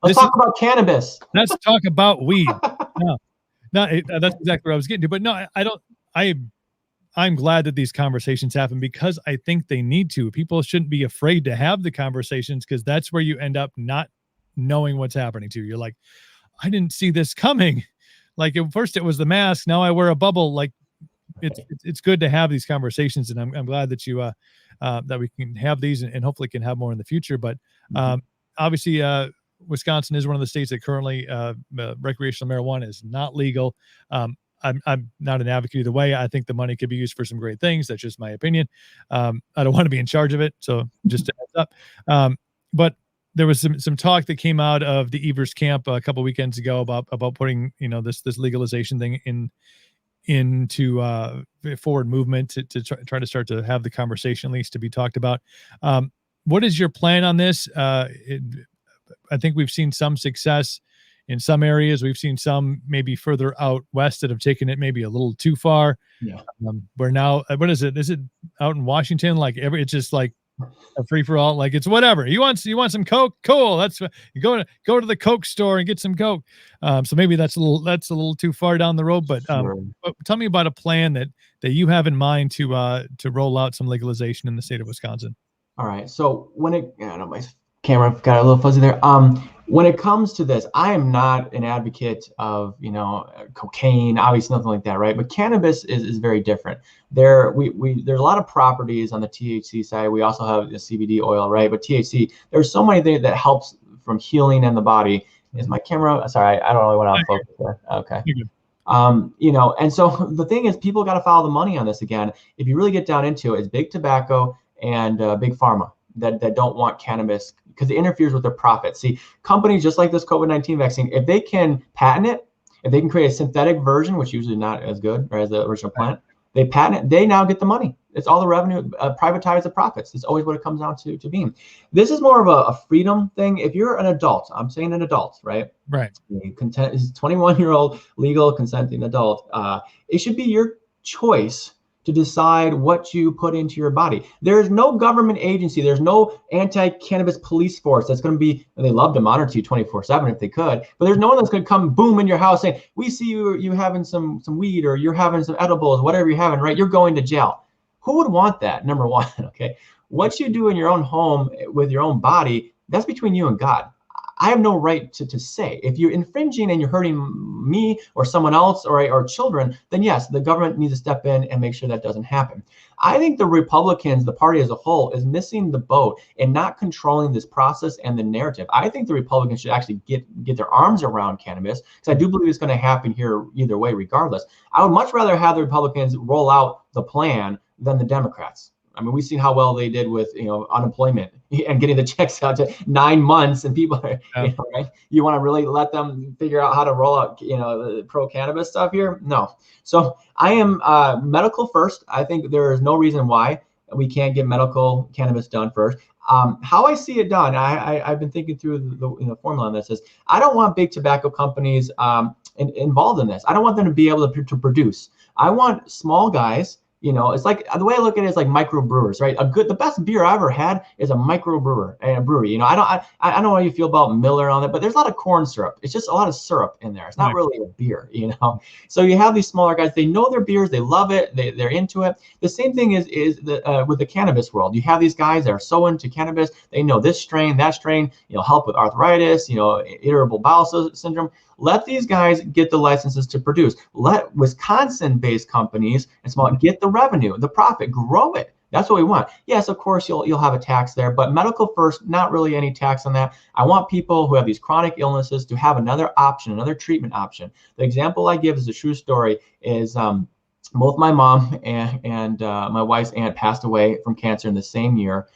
Let's talk about cannabis. Let's talk about weed. No, that's exactly what I was getting to. But no, I don't. I'm glad that these conversations happen because I think they need to. People shouldn't be afraid to have the conversations because that's where you end up not knowing what's happening to you. You're like, I didn't see this coming. Like at first it was the mask. Now I wear a bubble. Like it's good to have these conversations, and I'm glad that you that we can have these and hopefully can have more in the future. But obviously, Wisconsin is one of the states that currently recreational marijuana is not legal. I'm not an advocate either way. I think the money could be used for some great things. That's just my opinion. I don't want to be in charge of it. So just a heads up. But there was some talk that came out of the Evers camp a couple weekends ago about putting, this legalization thing into forward movement to try to start to have the conversation at least to be talked about. What is your plan on this? I think we've seen some success in some areas. We've seen some maybe further out west that have taken it maybe a little too far. Yeah. We're now, what is it? Is it out in Washington? Like it's just like a free for all. Like it's whatever you want some Coke. Cool. That's you go to the Coke store and get some Coke. So maybe that's a little too far down the road, but tell me about a plan that you have in mind to roll out some legalization in the state of Wisconsin. All right. So my camera got a little fuzzy there. When it comes to this, I am not an advocate of, cocaine, obviously nothing like that, right? But cannabis is very different. There's a lot of properties on the THC side. We also have the CBD oil, right? But THC, there's so many things that helps from healing in the body. Is my camera? Sorry, I don't really want to focus there. Okay. And so the thing is, people got to follow the money on this again. If you really get down into it, it's big tobacco and big pharma that don't want cannabis because it interferes with their profits. See, companies just like this COVID-19 vaccine, if they can patent it, if they can create a synthetic version, which usually not as good or as the original plant, they patent it, they now get the money. It's all the revenue, privatize the profits. It's always what it comes down to being. This is more of a freedom thing. If you're an adult, I'm saying an adult, right? Right. Is 21-year-old legal consenting adult. It should be your choice to decide what you put into your body. There's no government agency. There's no anti-cannabis police force that's going to be, and they love to monitor you 24/7 if they could, but there's no one that's going to come boom in your house saying, we see you having some weed or you're having some edibles, whatever you're having, right? You're going to jail. Who would want that? Number one, okay? What you do in your own home with your own body, that's between you and God. I have no right to say. If you're infringing and you're hurting me or someone else or children, then yes, the government needs to step in and make sure that doesn't happen. I think the Republicans, the party as a whole, is missing the boat and not controlling this process and the narrative. I think the Republicans should actually get their arms around cannabis because I do believe it's going to happen here either way, regardless. I would much rather have the Republicans roll out the plan than the Democrats. I mean, we've seen how well they did with, unemployment and getting the checks out to 9 months, and people, right? You want to really let them figure out how to roll out, the pro-cannabis stuff here? No. So I am medical first. I think there is no reason why we can't get medical cannabis done first. How I see it done, I've been thinking through the formula on this is I don't want big tobacco companies involved in this. I don't want them to be able to produce. I want small guys. It's like the way I look at it is like microbrewers, right? The best beer I ever had is a microbrewer and a brewery. I don't know how you feel about Miller on it, but there's a lot of corn syrup. It's just a lot of syrup in there. It's not really a beer, So you have these smaller guys. They know their beers. They love it. They're into it. The same thing is with the cannabis world. You have these guys that are so into cannabis. They know this strain, that strain. Help with arthritis. Irritable bowel syndrome. Let these guys get the licenses to produce. Let Wisconsin-based companies and small get the revenue, the profit, grow it. That's what we want. Yes, of course, you'll have a tax there, but medical first, not really any tax on that. I want people who have these chronic illnesses to have another option, another treatment option. The example I give is a true story. Is both my mom and my wife's aunt passed away from cancer in the same year.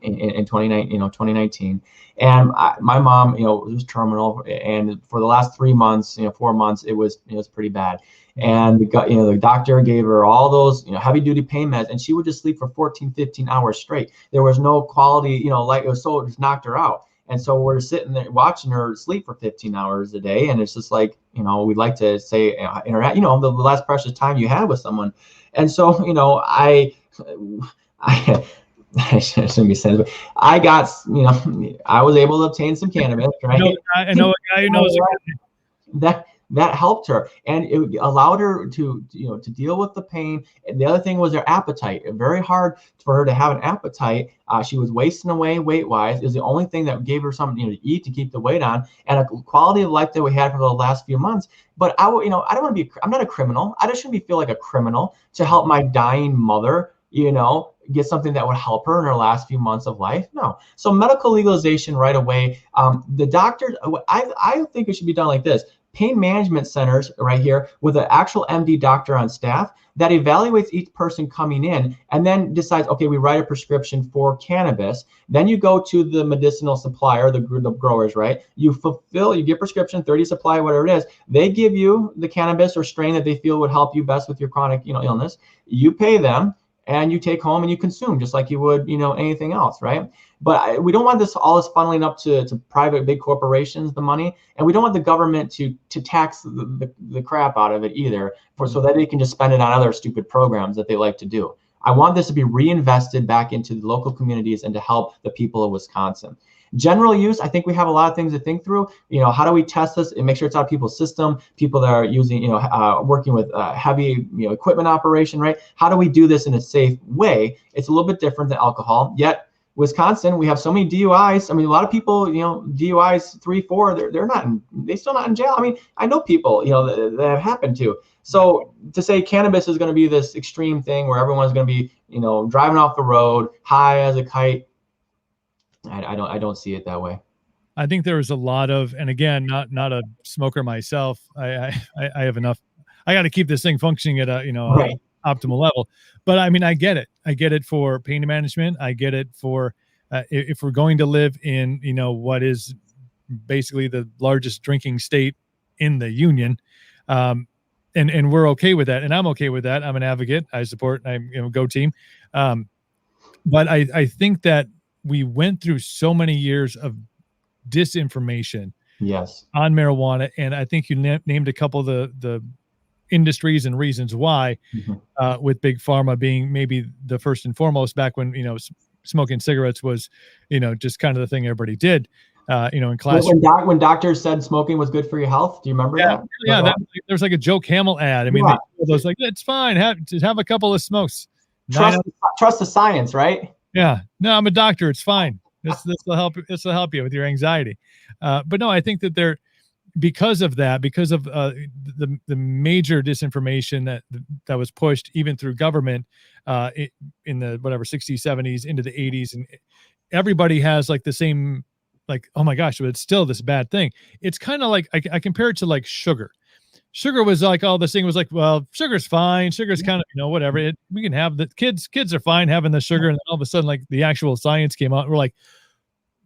In 2019, and my mom, was terminal, and for the last 3 months, 4 months, it was pretty bad. And the doctor gave her all those, heavy duty pain meds, and she would just sleep for 14, 15 hours straight. There was no quality, it was so it just knocked her out. And so we're sitting there watching her sleep for 15 hours a day, and it's just like, we'd like to say, interact, the last precious time you had with someone. And so, I shouldn't be saying, but I got, I was able to obtain some cannabis, right? I know a guy who knows that helped her, and it allowed her to to deal with the pain. And the other thing was her appetite. Very hard for her to have an appetite. She was wasting away weight wise. It was the only thing that gave her something to eat to keep the weight on, and a quality of life that we had for the last few months. But I don't want to be. I'm not a criminal. I just shouldn't feel like a criminal to help my dying mother. Get something that would help her in her last few months of life. No. So medical legalization right away. The doctors, I think it should be done like this. Pain management centers right here with an actual MD doctor on staff that evaluates each person coming in and then decides, okay, we write a prescription for cannabis. Then you go to the medicinal supplier, the growers, right? You get prescription, 30 supply, whatever it is. They give you the cannabis or strain that they feel would help you best with your chronic, illness. You pay them and you take home and you consume just like you would, anything else, right? But we don't want all this funneling up to private big corporations, the money, and we don't want the government to tax the crap out of it either, so that they can just spend it on other stupid programs that they like to do. I want this to be reinvested back into the local communities and to help the people of Wisconsin. General use, I think we have a lot of things to think through. How do we test this and make sure it's out of people's system? People that are using, working with heavy, equipment operation, right? How do we do this in a safe way? It's a little bit different than alcohol. Yet Wisconsin, we have so many DUIs. I mean, a lot of people, DUIs 3, 4, they're still not in jail. I mean, I know people, that have happened to. So to say cannabis is going to be this extreme thing where everyone's going to be, driving off the road, high as a kite, I don't see it that way. I think there was a lot of, and again, not a smoker myself. I have enough. I got to keep this thing functioning at a right. Optimal level. But I mean, I get it. I get it for pain management. I get it for if we're going to live in what is basically the largest drinking state in the union, and we're okay with that, and I'm okay with that. I'm an advocate. I support. I'm go team. But I think that we went through so many years of disinformation on marijuana. And I think you named a couple of the industries and reasons why, with Big Pharma being maybe the first and foremost back when, smoking cigarettes was, just kind of the thing everybody did, in class. When doctors said smoking was good for your health. Do you remember that? Yeah. There's like a Joe Camel ad. I mean, those like, it's fine. Have a couple of smokes. Trust the science, right? Yeah, no, I'm a doctor. It's fine. This will help. This will help you with your anxiety. But no, I think that because of the major disinformation that was pushed even through government in the 60s, 70s into the 80s, and everybody has like the same, like, oh my gosh, but it's still this bad thing. It's kind of like I compare it to like sugar. Sugar was like, this thing was like, well, sugar's fine. Sugar's kind of, whatever. We can have the kids are fine having the sugar. And then all of a sudden, like the actual science came out. And we're like,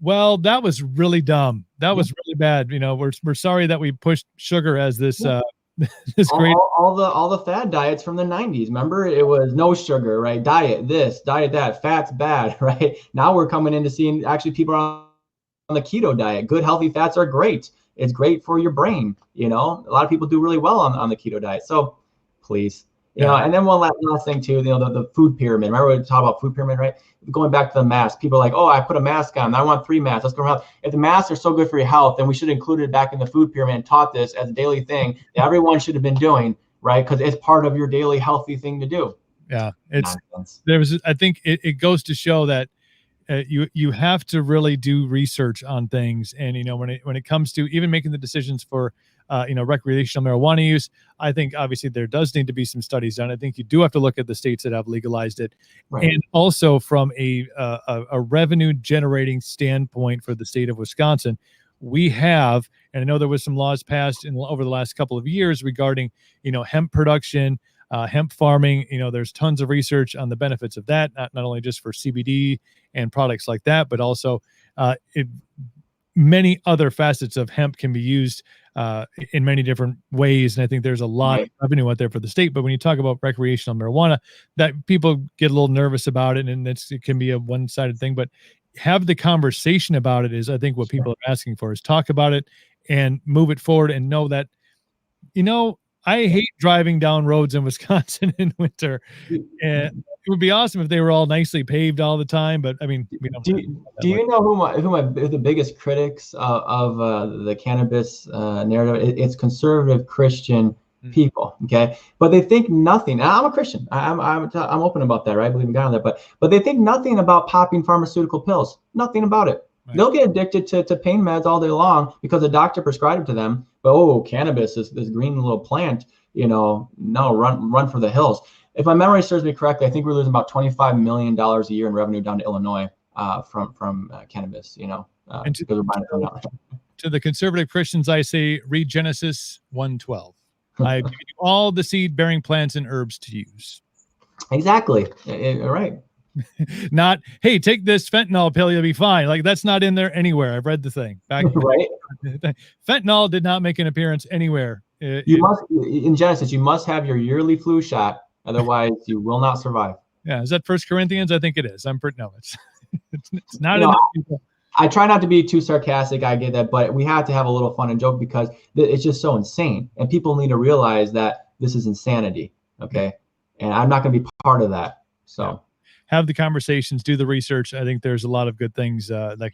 well, that was really dumb. That was really bad. We're sorry that we pushed sugar as this, this great. All the fad diets from the 90s. Remember, it was no sugar, right? Diet this, diet that, fat's bad, right? Now we're coming into seeing actually people are on the keto diet. Good, healthy fats are great. It's great for your brain. A lot of people do really well on the keto diet. So please, and then one last thing too, the food pyramid. Remember we talked about food pyramid, right? Going back to the mask, people are like, oh, I put a mask on. I want 3 masks. Let's go around. If the masks are so good for your health, then we should include it back in the food pyramid and taught this as a daily thing that everyone should have been doing, right? Because it's part of your daily healthy thing to do. Yeah, I think it goes to show that you have to really do research on things, and when it comes to even making the decisions for recreational marijuana use, I think obviously there does need to be some studies done. I think you do have to look at the states that have legalized it, right. And also from a revenue generating standpoint for the state of Wisconsin, we have, and I know there was some laws passed over the last couple of years regarding hemp production. Hemp farming, there's tons of research on the benefits of that, not only just for CBD and products like that, but also many other facets of hemp can be used in many different ways. And I think there's a lot of revenue out there for the state. But when you talk about recreational marijuana, that people get a little nervous about it, and it can be a one-sided thing. But have the conversation about it is, I think, what people are asking for, is talk about it and move it forward and know that, I hate driving down roads in Wisconsin in winter. And it would be awesome if they were all nicely paved all the time. But I mean, we don't. Do you know who the biggest critics of the cannabis narrative? It's conservative Christian people, okay? But they think nothing. And I'm a Christian. I'm open about that, right? I believe in God on that. But they think nothing about popping pharmaceutical pills. Nothing about it. Right. They'll get addicted to pain meds all day long because the doctor prescribed it to them. But cannabis is this green little plant. No, run for the hills. If my memory serves me correctly, I think we're losing about $25 million a year in revenue down to Illinois from cannabis. And to the conservative Christians, I say read Genesis 1:12. I've given you all the seed-bearing plants and herbs to use. Exactly. Right. Not, hey, take this fentanyl pill, you'll be fine. Like, that's not in there anywhere. I've read the thing. Right. Fentanyl did not make an appearance anywhere. In Genesis, you must have your yearly flu shot. Otherwise, you will not survive. Yeah. Is that 1 Corinthians? I think it is. It's not enough people. I try not to be too sarcastic. I get that, but we have to have a little fun and joke because it's just so insane. And people need to realize that this is insanity. Okay. And I'm not going to be part of that. So have the conversations, do the research. I think there's a lot of good things that